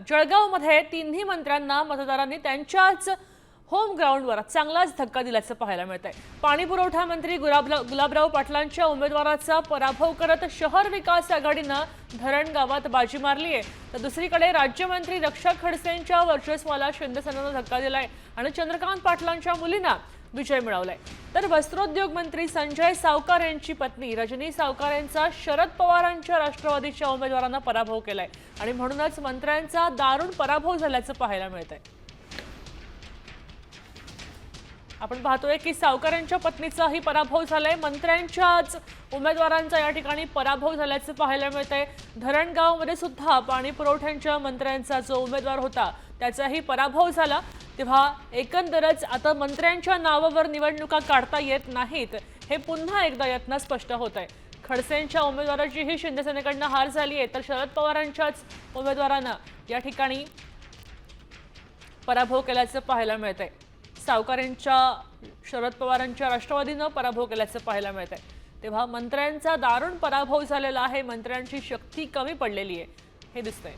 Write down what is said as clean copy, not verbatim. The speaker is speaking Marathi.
जळगावमध्ये तिन्ही मंत्र्यांना मतदारांनी त्यांच्याच होम ग्राउंडवर चांगलाच धक्का दिल्याचं पाहायला मिळतंय। पाणी पुरवठा मंत्री गुलाबराव पाटलांच्या उमेदवाराचा पराभव करत शहर विकास आघाडीनं धरण गावात बाजी मारली आहे, तर दुसरीकडे राज्यमंत्री रक्षा खडसेंच्या वर्चस्वाला शिंदे सेनेनं धक्का दिलाय आणि चंद्रकांत पाटलांच्या मुलींना विजय मिळवलाय। तर वस्त्रोद्योग मंत्री संजय सावकार यांची पत्नी रजनी सावकार यांचा शरद पवारांच्या राष्ट्रवादीच्या उमेदवारांना पराभव केलाय आणि म्हणूनच मंत्र्यांचा दारुण पराभव झाल्याचं पाहायला मिळतंय। आपण पाहतोय की सावकारांच्या पत्नीचाही पराभव झालाय, मंत्र्यांच्याच उमेदवारांचा या ठिकाणी पराभव झाल्याचं पाहायला मिळतंय। धरणगावमध्ये सुद्धा पाणी पुरवठ्याच्या मंत्र्यांचा जो उमेदवार होता त्याचाही पराभव झाला। तेव्हा एकंदरच आता मंत्र्यांच्या नावावर निवडणुका काढता येत नाहीत हे पुन्हा एकदा यातनं स्पष्ट होत आहे। खडसेंच्या उमेदवाराचीही शिंदे सेनेकडनं हार झाली आहे, तर शरद पवारांच्याच उमेदवारांना या ठिकाणी पराभव केल्याचं पाहायला मिळतंय। सावकारांच्या शरद पवारांच्या राष्ट्रवादीनं पराभव केल्याचं पाहायला मिळतंय। तेव्हा मंत्र्यांचा दारुण पराभव झालेला आहे, मंत्र्यांची शक्ती कमी पडलेली आहे हे दिसतंय।